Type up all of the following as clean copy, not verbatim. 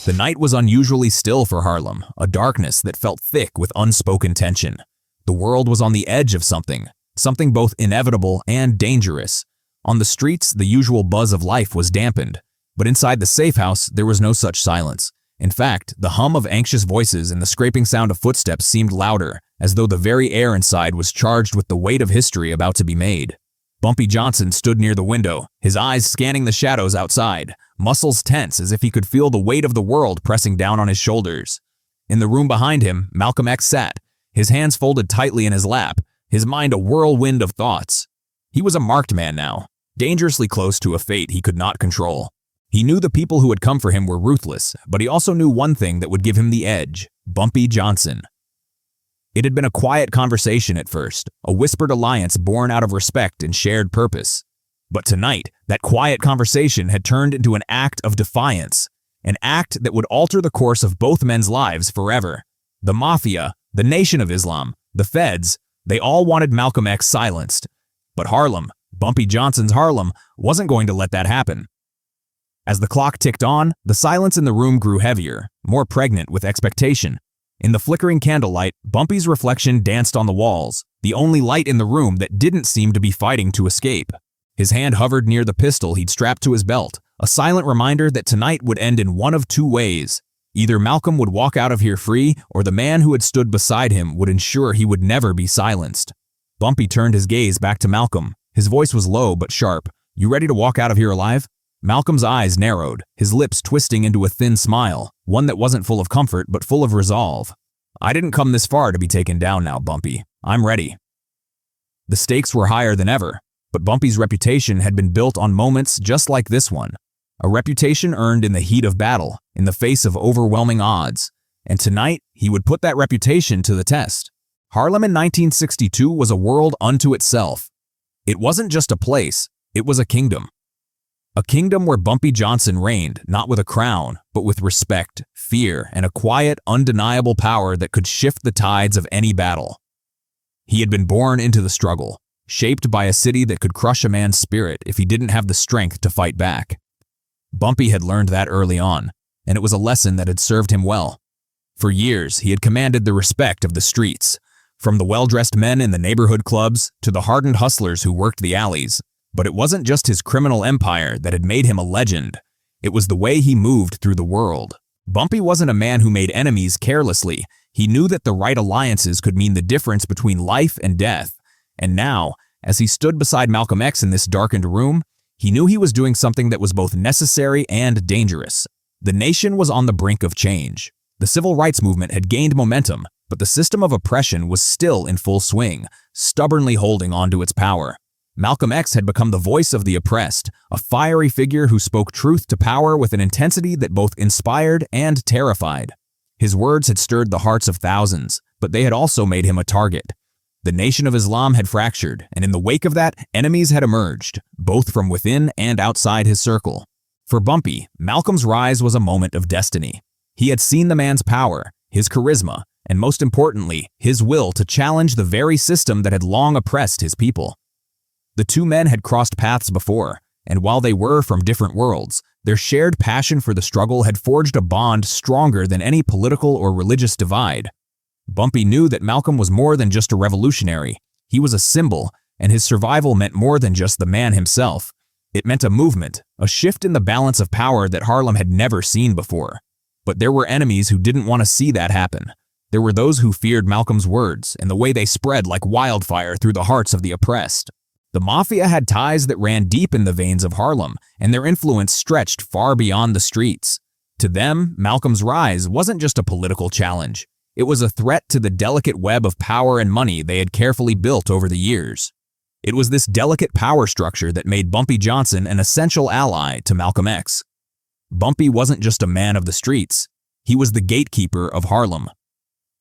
The night was unusually still for Harlem, a darkness that felt thick with unspoken tension. The world was on the edge of something both inevitable and dangerous. On the streets, the usual buzz of life was dampened, but inside the safe house, there was no such silence. In fact, the hum of anxious voices and the scraping sound of footsteps seemed louder, as though the very air inside was charged with the weight of history about to be made. Bumpy Johnson stood near the window, his eyes scanning the shadows outside, muscles tense as if he could feel the weight of the world pressing down on his shoulders. In the room behind him, Malcolm X sat, his hands folded tightly in his lap, his mind a whirlwind of thoughts. He was a marked man now, dangerously close to a fate he could not control. He knew the people who had come for him were ruthless, but he also knew one thing that would give him the edge: Bumpy Johnson. It had been a quiet conversation at first, a whispered alliance born out of respect and shared purpose. But tonight, that quiet conversation had turned into an act of defiance, an act that would alter the course of both men's lives forever. The Mafia, the Nation of Islam, the Feds, they all wanted Malcolm X silenced. But Harlem, Bumpy Johnson's Harlem, wasn't going to let that happen. As the clock ticked on, the silence in the room grew heavier, more pregnant with expectation. In the flickering candlelight, Bumpy's reflection danced on the walls, the only light in the room that didn't seem to be fighting to escape. His hand hovered near the pistol he'd strapped to his belt, a silent reminder that tonight would end in one of two ways. Either Malcolm would walk out of here free, or the man who had stood beside him would ensure he would never be silenced. Bumpy turned his gaze back to Malcolm. His voice was low but sharp. "You ready to walk out of here alive?" Malcolm's eyes narrowed, his lips twisting into a thin smile, one that wasn't full of comfort but full of resolve. "I didn't come this far to be taken down now, Bumpy. I'm ready." The stakes were higher than ever, but Bumpy's reputation had been built on moments just like this one. A reputation earned in the heat of battle, in the face of overwhelming odds. And tonight, he would put that reputation to the test. Harlem in 1962 was a world unto itself. It wasn't just a place, it was a kingdom. A kingdom where Bumpy Johnson reigned, not with a crown, but with respect, fear, and a quiet, undeniable power that could shift the tides of any battle. He had been born into the struggle, shaped by a city that could crush a man's spirit if he didn't have the strength to fight back. Bumpy had learned that early on, and it was a lesson that had served him well. For years, he had commanded the respect of the streets, from the well-dressed men in the neighborhood clubs to the hardened hustlers who worked the alleys. But it wasn't just his criminal empire that had made him a legend. It was the way he moved through the world. Bumpy wasn't a man who made enemies carelessly. He knew that the right alliances could mean the difference between life and death. And now, as he stood beside Malcolm X in this darkened room, he knew he was doing something that was both necessary and dangerous. The nation was on the brink of change. The civil rights movement had gained momentum, but the system of oppression was still in full swing, stubbornly holding on to its power. Malcolm X had become the voice of the oppressed, a fiery figure who spoke truth to power with an intensity that both inspired and terrified. His words had stirred the hearts of thousands, but they had also made him a target. The Nation of Islam had fractured, and in the wake of that, enemies had emerged, both from within and outside his circle. For Bumpy, Malcolm's rise was a moment of destiny. He had seen the man's power, his charisma, and most importantly, his will to challenge the very system that had long oppressed his people. The two men had crossed paths before, and while they were from different worlds, their shared passion for the struggle had forged a bond stronger than any political or religious divide. Bumpy knew that Malcolm was more than just a revolutionary. He was a symbol, and his survival meant more than just the man himself. It meant a movement, a shift in the balance of power that Harlem had never seen before. But there were enemies who didn't want to see that happen. There were those who feared Malcolm's words and the way they spread like wildfire through the hearts of the oppressed. The Mafia had ties that ran deep in the veins of Harlem, and their influence stretched far beyond the streets. To them, Malcolm's rise wasn't just a political challenge. It was a threat to the delicate web of power and money they had carefully built over the years. It was this delicate power structure that made Bumpy Johnson an essential ally to Malcolm X. Bumpy wasn't just a man of the streets. He was the gatekeeper of Harlem.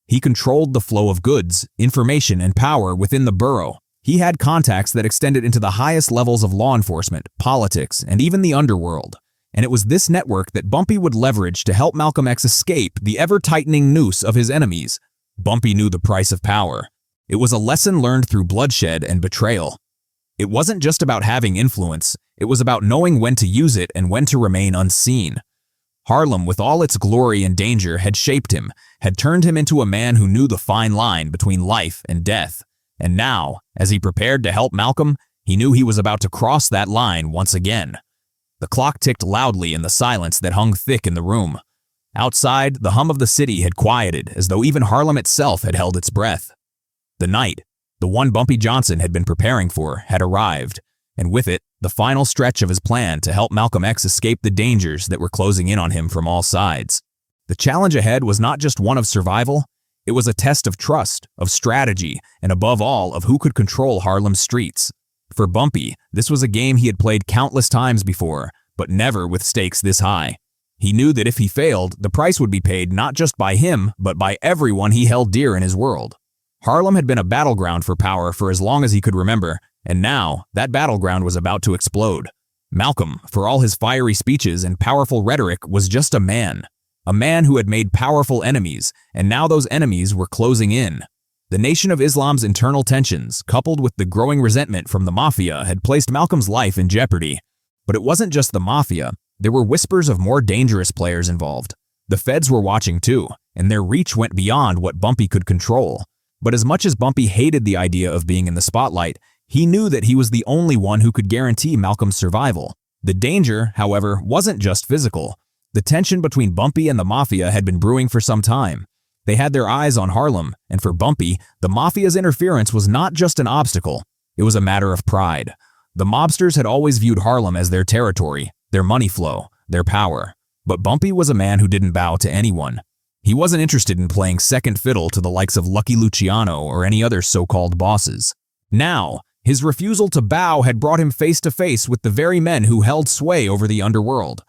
He controlled the flow of goods, information, and power within the borough. He had contacts that extended into the highest levels of law enforcement, politics, and even the underworld. And it was this network that Bumpy would leverage to help Malcolm X escape the ever-tightening noose of his enemies. Bumpy knew the price of power. It was a lesson learned through bloodshed and betrayal. It wasn't just about having influence, it was about knowing when to use it and when to remain unseen. Harlem, with all its glory and danger, had shaped him, had turned him into a man who knew the fine line between life and death. And now, as he prepared to help Malcolm, he knew he was about to cross that line once again. The clock ticked loudly in the silence that hung thick in the room. Outside, the hum of the city had quieted, as though even Harlem itself had held its breath. The night, the one Bumpy Johnson had been preparing for, had arrived, and with it, the final stretch of his plan to help Malcolm X escape the dangers that were closing in on him from all sides. The challenge ahead was not just one of survival, it was a test of trust, of strategy, and above all, of who could control Harlem's streets. For Bumpy, this was a game he had played countless times before, but never with stakes this high. He knew that if he failed, the price would be paid not just by him, but by everyone he held dear in his world. Harlem had been a battleground for power for as long as he could remember, and now, that battleground was about to explode. Malcolm, for all his fiery speeches and powerful rhetoric, was just a man who had made powerful enemies, and now those enemies were closing in. The Nation of Islam's internal tensions, coupled with the growing resentment from the Mafia, had placed Malcolm's life in jeopardy. But it wasn't just the Mafia. There were whispers of more dangerous players involved. The feds were watching too, and their reach went beyond what Bumpy could control. But as much as Bumpy hated the idea of being in the spotlight, he knew that he was the only one who could guarantee Malcolm's survival. The danger, however, wasn't just physical. The tension between Bumpy and the Mafia had been brewing for some time. They had their eyes on Harlem, and for Bumpy, the Mafia's interference was not just an obstacle, it was a matter of pride. The mobsters had always viewed Harlem as their territory, their money flow, their power. But Bumpy was a man who didn't bow to anyone. He wasn't interested in playing second fiddle to the likes of Lucky Luciano or any other so-called bosses. Now, his refusal to bow had brought him face to face with the very men who held sway over the underworld.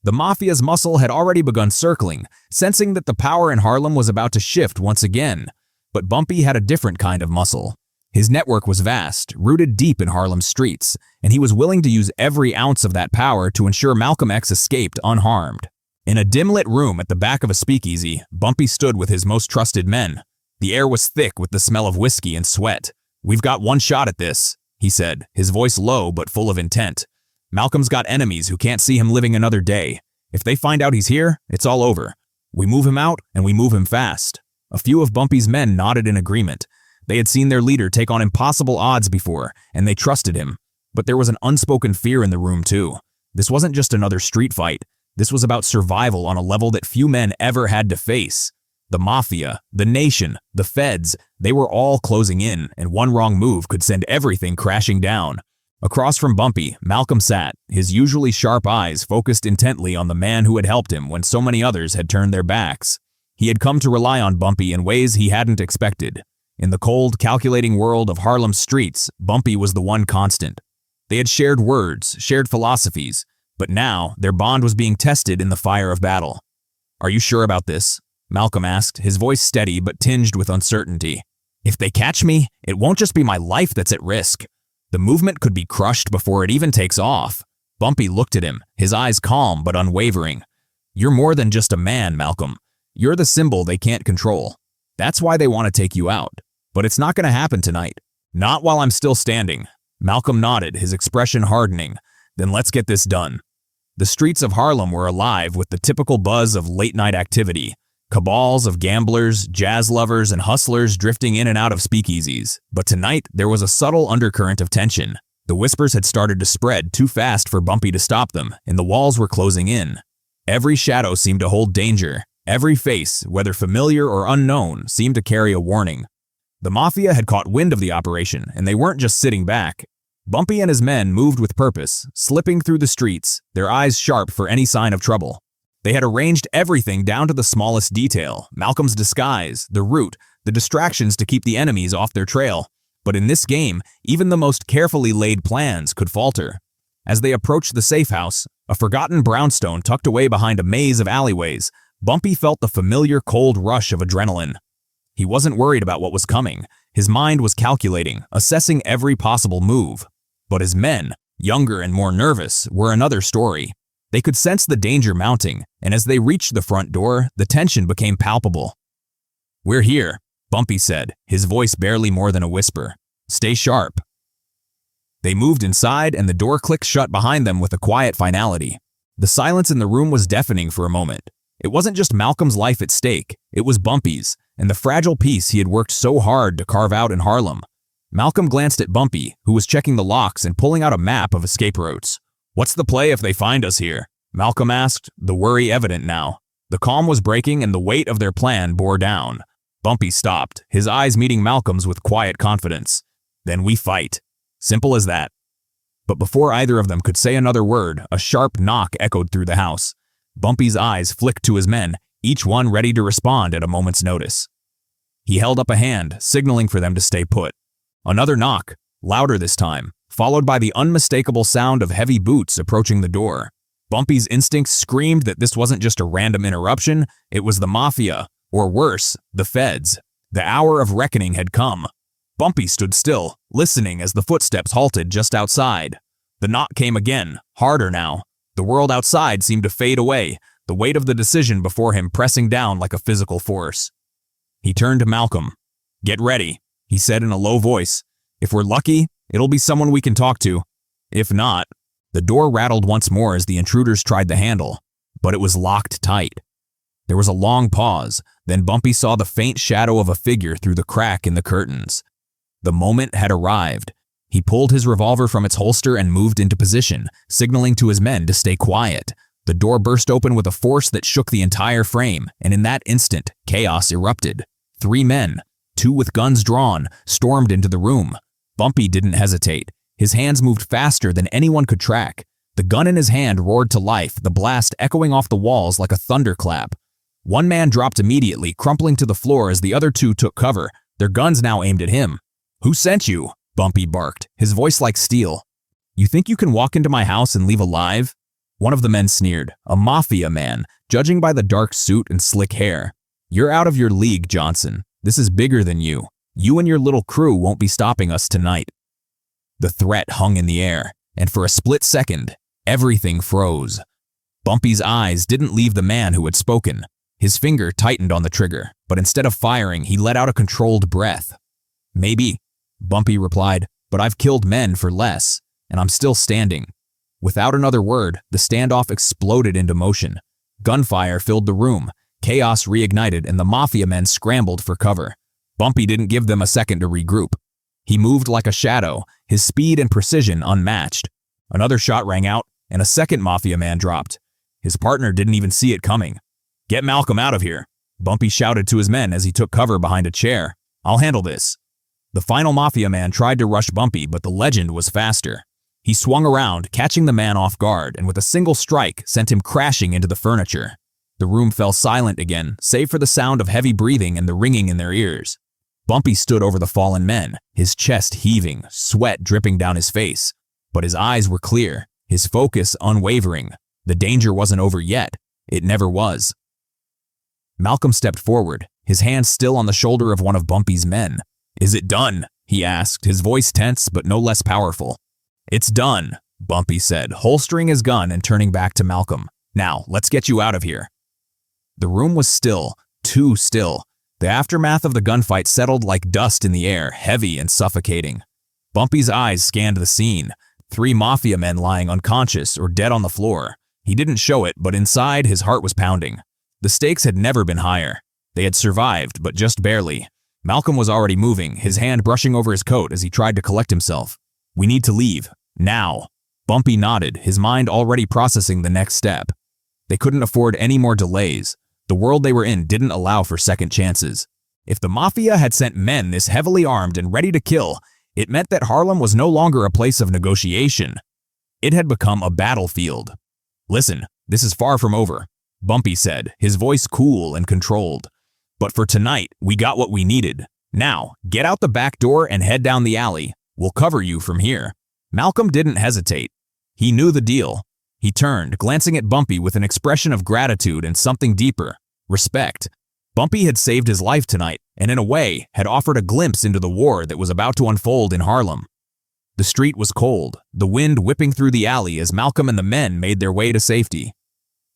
The Mafia's muscle had already begun circling, sensing that the power in Harlem was about to shift once again. But Bumpy had a different kind of muscle. His network was vast, rooted deep in Harlem's streets, and he was willing to use every ounce of that power to ensure Malcolm X escaped unharmed. In a dim-lit room at the back of a speakeasy, Bumpy stood with his most trusted men. The air was thick with the smell of whiskey and sweat. "We've got one shot at this," he said, his voice low but full of intent. "Malcolm's got enemies who can't see him living another day. If they find out he's here, it's all over. We move him out, and we move him fast." A few of Bumpy's men nodded in agreement. They had seen their leader take on impossible odds before, and they trusted him. But there was an unspoken fear in the room too. This wasn't just another street fight. This was about survival on a level that few men ever had to face. The Mafia, the Nation, the feds, they were all closing in, and one wrong move could send everything crashing down. Across from Bumpy, Malcolm sat, his usually sharp eyes focused intently on the man who had helped him when so many others had turned their backs. He had come to rely on Bumpy in ways he hadn't expected. In the cold, calculating world of Harlem's streets, Bumpy was the one constant. They had shared words, shared philosophies, but now their bond was being tested in the fire of battle. "Are you sure about this?" Malcolm asked, his voice steady but tinged with uncertainty. "If they catch me, it won't just be my life that's at risk. The movement could be crushed before it even takes off." Bumpy looked at him, his eyes calm but unwavering. "You're more than just a man, Malcolm. You're the symbol they can't control. That's why they want to take you out. But it's not going to happen tonight. Not while I'm still standing." Malcolm nodded, his expression hardening. "Then let's get this done." The streets of Harlem were alive with the typical buzz of late-night activity. Cabals of gamblers, jazz lovers, and hustlers drifting in and out of speakeasies. But tonight, there was a subtle undercurrent of tension. The whispers had started to spread too fast for Bumpy to stop them, and the walls were closing in. Every shadow seemed to hold danger. Every face, whether familiar or unknown, seemed to carry a warning. The Mafia had caught wind of the operation, and they weren't just sitting back. Bumpy and his men moved with purpose, slipping through the streets, their eyes sharp for any sign of trouble. They had arranged everything down to the smallest detail, Malcolm's disguise, the route, the distractions to keep the enemies off their trail. But in this game, even the most carefully laid plans could falter. As they approached the safe house, a forgotten brownstone tucked away behind a maze of alleyways, Bumpy felt the familiar cold rush of adrenaline. He wasn't worried about what was coming. His mind was calculating, assessing every possible move. But his men, younger and more nervous, were another story. They could sense the danger mounting, and as they reached the front door, the tension became palpable. "We're here," Bumpy said, his voice barely more than a whisper. "Stay sharp." They moved inside, and the door clicked shut behind them with a quiet finality. The silence in the room was deafening for a moment. It wasn't just Malcolm's life at stake, it was Bumpy's, and the fragile peace he had worked so hard to carve out in Harlem. Malcolm glanced at Bumpy, who was checking the locks and pulling out a map of escape routes. "What's the play if they find us here?" Malcolm asked, the worry evident now. The calm was breaking and the weight of their plan bore down. Bumpy stopped, his eyes meeting Malcolm's with quiet confidence. "Then we fight. Simple as that." But before either of them could say another word, a sharp knock echoed through the house. Bumpy's eyes flicked to his men, each one ready to respond at a moment's notice. He held up a hand, signaling for them to stay put. Another knock, louder this time, followed by the unmistakable sound of heavy boots approaching the door. Bumpy's instincts screamed that this wasn't just a random interruption, it was the Mafia, or worse, the feds. The hour of reckoning had come. Bumpy stood still, listening as the footsteps halted just outside. The knock came again, harder now. The world outside seemed to fade away, the weight of the decision before him pressing down like a physical force. He turned to Malcolm. "Get ready," he said in a low voice. "If we're lucky, it'll be someone we can talk to. If not..." The door rattled once more as the intruders tried the handle, but it was locked tight. There was a long pause, then Bumpy saw the faint shadow of a figure through the crack in the curtains. The moment had arrived. He pulled his revolver from its holster and moved into position, signaling to his men to stay quiet. The door burst open with a force that shook the entire frame, and in that instant, chaos erupted. 3 men, 2 with guns drawn, stormed into the room. Bumpy didn't hesitate. His hands moved faster than anyone could track. The gun in his hand roared to life, the blast echoing off the walls like a thunderclap. One man dropped immediately, crumpling to the floor as the other 2 took cover, their guns now aimed at him. "Who sent you?" Bumpy barked, his voice like steel. "You think you can walk into my house and leave alive?" One of the men sneered, a Mafia man, judging by the dark suit and slick hair. "You're out of your league, Johnson. This is bigger than you. You and your little crew won't be stopping us tonight." The threat hung in the air, and for a split second, everything froze. Bumpy's eyes didn't leave the man who had spoken. His finger tightened on the trigger, but instead of firing, he let out a controlled breath. "Maybe," Bumpy replied, "but I've killed men for less, and I'm still standing." Without another word, the standoff exploded into motion. Gunfire filled the room, chaos reignited, and the Mafia men scrambled for cover. Bumpy didn't give them a second to regroup. He moved like a shadow, his speed and precision unmatched. Another shot rang out, and a second Mafia man dropped. His partner didn't even see it coming. "Get Malcolm out of here," Bumpy shouted to his men as he took cover behind a chair. "I'll handle this." The final Mafia man tried to rush Bumpy, but the legend was faster. He swung around, catching the man off guard, and with a single strike, sent him crashing into the furniture. The room fell silent again, save for the sound of heavy breathing and the ringing in their ears. Bumpy stood over the fallen men, his chest heaving, sweat dripping down his face. But his eyes were clear, his focus unwavering. The danger wasn't over yet. It never was. Malcolm stepped forward, his hand still on the shoulder of one of Bumpy's men. "Is it done?" he asked, his voice tense but no less powerful. "It's done," Bumpy said, holstering his gun and turning back to Malcolm. "Now, let's get you out of here." The room was still, too still. The aftermath of the gunfight settled like dust in the air, heavy and suffocating. Bumpy's eyes scanned the scene. 3 Mafia men lying unconscious or dead on the floor. He didn't show it, but inside his heart was pounding. The stakes had never been higher. They had survived, but just barely. Malcolm was already moving, his hand brushing over his coat as he tried to collect himself. "We need to leave. Now." Bumpy nodded, his mind already processing the next step. They couldn't afford any more delays. The world they were in didn't allow for second chances. If the Mafia had sent men this heavily armed and ready to kill, it meant that Harlem was no longer a place of negotiation. It had become a battlefield. "Listen, this is far from over," Bumpy said, his voice cool and controlled. "But for tonight, we got what we needed. Now, get out the back door and head down the alley. We'll cover you from here." Malcolm didn't hesitate. He knew the deal. He turned, glancing at Bumpy with an expression of gratitude and something deeper, respect. Bumpy had saved his life tonight, and in a way, had offered a glimpse into the war that was about to unfold in Harlem. The street was cold, the wind whipping through the alley as Malcolm and the men made their way to safety.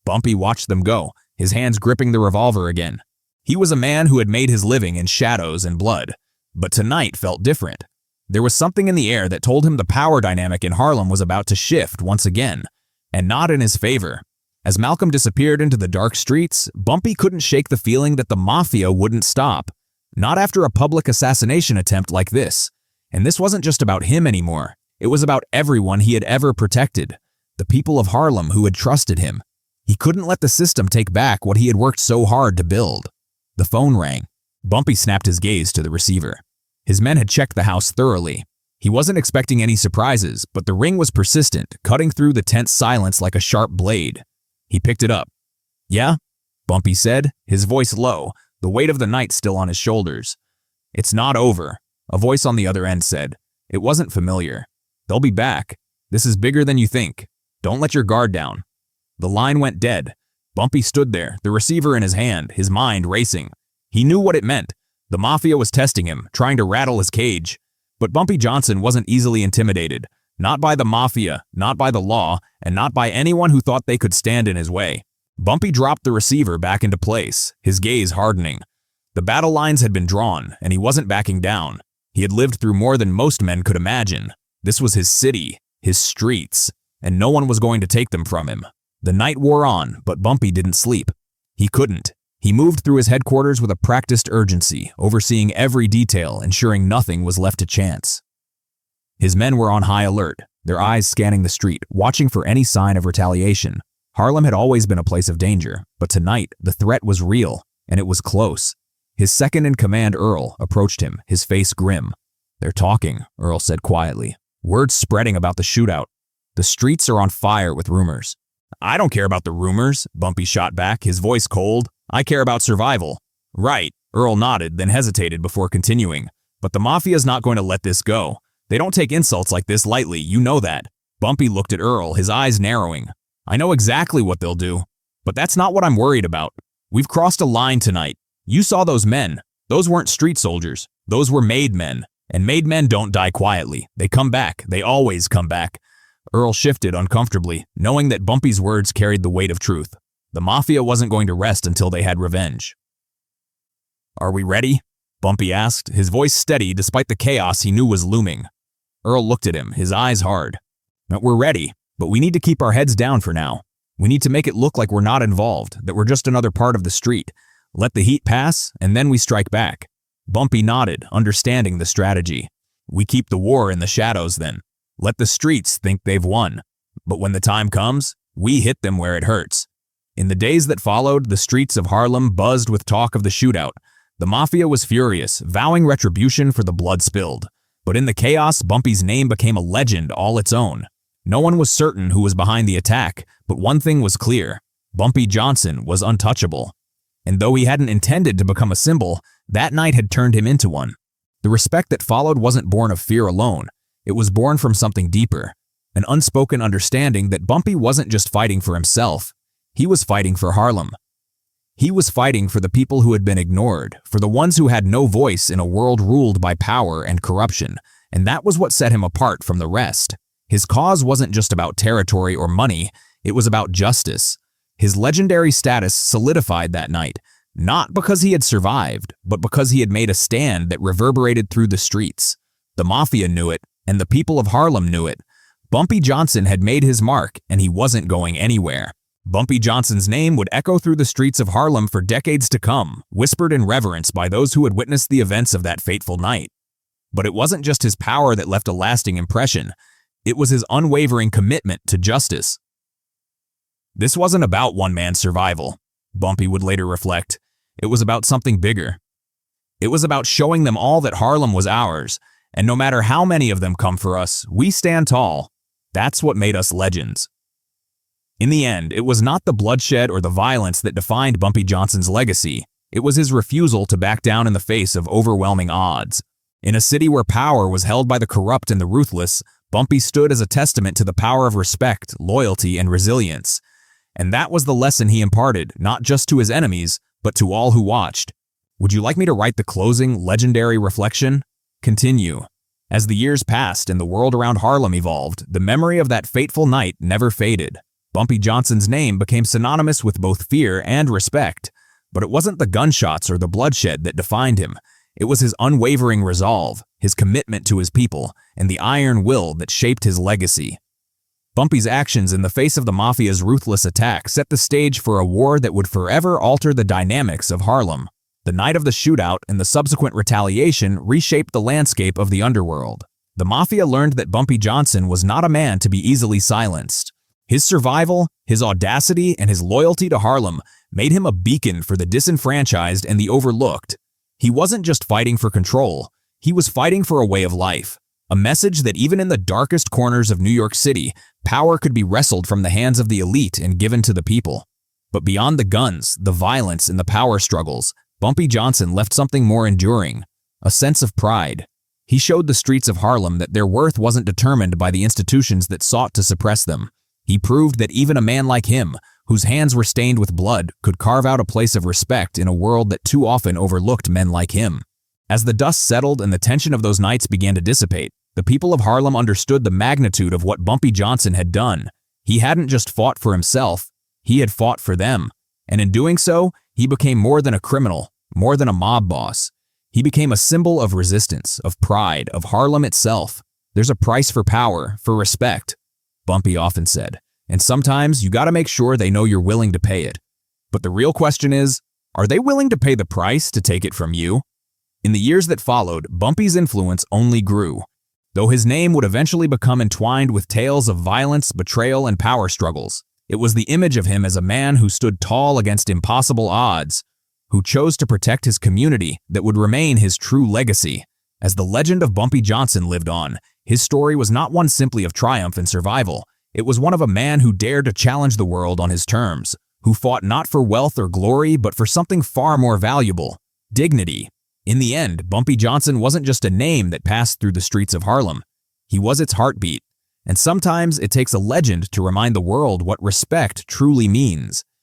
Bumpy watched them go, his hands gripping the revolver again. He was a man who had made his living in shadows and blood, but tonight felt different. There was something in the air that told him the power dynamic in Harlem was about to shift once again, and not in his favor. As Malcolm disappeared into the dark streets, Bumpy couldn't shake the feeling that the Mafia wouldn't stop. Not after a public assassination attempt like this. And this wasn't just about him anymore. It was about everyone he had ever protected. The people of Harlem who had trusted him. He couldn't let the system take back what he had worked so hard to build. The phone rang. Bumpy snapped his gaze to the receiver. His men had checked the house thoroughly. He wasn't expecting any surprises, but the ring was persistent, cutting through the tense silence like a sharp blade. He picked it up. "Yeah?" Bumpy said, his voice low, the weight of the night still on his shoulders. "It's not over," a voice on the other end said. It wasn't familiar. "They'll be back. This is bigger than you think. Don't let your guard down." The line went dead. Bumpy stood there, the receiver in his hand, his mind racing. He knew what it meant. The Mafia was testing him, trying to rattle his cage. But Bumpy Johnson wasn't easily intimidated. Not by the Mafia, not by the law, and not by anyone who thought they could stand in his way. Bumpy dropped the receiver back into place, his gaze hardening. The battle lines had been drawn, and he wasn't backing down. He had lived through more than most men could imagine. This was his city, his streets, and no one was going to take them from him. The night wore on, but Bumpy didn't sleep. He couldn't. He moved through his headquarters with a practiced urgency, overseeing every detail, ensuring nothing was left to chance. His men were on high alert, their eyes scanning the street, watching for any sign of retaliation. Harlem had always been a place of danger, but tonight the threat was real, and it was close. His second-in-command, Earl, approached him, his face grim. "They're talking," Earl said quietly. "Word's spreading about the shootout. The streets are on fire with rumors." "I don't care about the rumors," Bumpy shot back, his voice cold. "I care about survival." "Right," Earl nodded, then hesitated before continuing. "But the Mafia's not going to let this go. They don't take insults like this lightly, you know that." Bumpy looked at Earl, his eyes narrowing. "I know exactly what they'll do. But that's not what I'm worried about. We've crossed a line tonight. You saw those men. Those weren't street soldiers. Those were made men. And made men don't die quietly. They come back. They always come back." Earl shifted uncomfortably, knowing that Bumpy's words carried the weight of truth. The Mafia wasn't going to rest until they had revenge. "Are we ready?" Bumpy asked, his voice steady despite the chaos he knew was looming. Earl looked at him, his eyes hard. "We're ready, but we need to keep our heads down for now. We need to make it look like we're not involved, that we're just another part of the street. Let the heat pass, and then we strike back." Bumpy nodded, understanding the strategy. "We keep the war in the shadows then. Let the streets think they've won. But when the time comes, we hit them where it hurts." In the days that followed, the streets of Harlem buzzed with talk of the shootout. The Mafia was furious, vowing retribution for the blood spilled. But in the chaos, Bumpy's name became a legend all its own. No one was certain who was behind the attack, but one thing was clear. Bumpy Johnson was untouchable. And though he hadn't intended to become a symbol, that night had turned him into one. The respect that followed wasn't born of fear alone. It was born from something deeper. An unspoken understanding that Bumpy wasn't just fighting for himself. He was fighting for Harlem. He was fighting for the people who had been ignored, for the ones who had no voice in a world ruled by power and corruption, and that was what set him apart from the rest. His cause wasn't just about territory or money, it was about justice. His legendary status solidified that night, not because he had survived, but because he had made a stand that reverberated through the streets. The Mafia knew it, and the people of Harlem knew it. Bumpy Johnson had made his mark, and he wasn't going anywhere. Bumpy Johnson's name would echo through the streets of Harlem for decades to come, whispered in reverence by those who had witnessed the events of that fateful night. But it wasn't just his power that left a lasting impression. It was his unwavering commitment to justice. This wasn't about one man's survival, Bumpy would later reflect. It was about something bigger. It was about showing them all that Harlem was ours, and no matter how many of them come for us, we stand tall. That's what made us legends. In the end, it was not the bloodshed or the violence that defined Bumpy Johnson's legacy. It was his refusal to back down in the face of overwhelming odds. In a city where power was held by the corrupt and the ruthless, Bumpy stood as a testament to the power of respect, loyalty, and resilience. And that was the lesson he imparted, not just to his enemies, but to all who watched. Would you like me to write the closing, legendary reflection? Continue. As the years passed and the world around Harlem evolved, the memory of that fateful night never faded. Bumpy Johnson's name became synonymous with both fear and respect. But it wasn't the gunshots or the bloodshed that defined him. It was his unwavering resolve, his commitment to his people, and the iron will that shaped his legacy. Bumpy's actions in the face of the Mafia's ruthless attack set the stage for a war that would forever alter the dynamics of Harlem. The night of the shootout and the subsequent retaliation reshaped the landscape of the underworld. The Mafia learned that Bumpy Johnson was not a man to be easily silenced. His survival, his audacity, and his loyalty to Harlem made him a beacon for the disenfranchised and the overlooked. He wasn't just fighting for control, he was fighting for a way of life. A message that even in the darkest corners of New York City, power could be wrestled from the hands of the elite and given to the people. But beyond the guns, the violence, and the power struggles, Bumpy Johnson left something more enduring, a sense of pride. He showed the streets of Harlem that their worth wasn't determined by the institutions that sought to suppress them. He proved that even a man like him, whose hands were stained with blood, could carve out a place of respect in a world that too often overlooked men like him. As the dust settled and the tension of those nights began to dissipate, the people of Harlem understood the magnitude of what Bumpy Johnson had done. He hadn't just fought for himself, he had fought for them. And in doing so, he became more than a criminal, more than a mob boss. He became a symbol of resistance, of pride, of Harlem itself. There's a price for power, for respect, Bumpy often said, and sometimes you gotta make sure they know you're willing to pay it. But the real question is, are they willing to pay the price to take it from you? In the years that followed, Bumpy's influence only grew. Though his name would eventually become entwined with tales of violence, betrayal, and power struggles, it was the image of him as a man who stood tall against impossible odds, who chose to protect his community that would remain his true legacy. As the legend of Bumpy Johnson lived on, his story was not one simply of triumph and survival. It was one of a man who dared to challenge the world on his terms, who fought not for wealth or glory, but for something far more valuable: dignity. In the end, Bumpy Johnson wasn't just a name that passed through the streets of Harlem. He was its heartbeat. And sometimes it takes a legend to remind the world what respect truly means.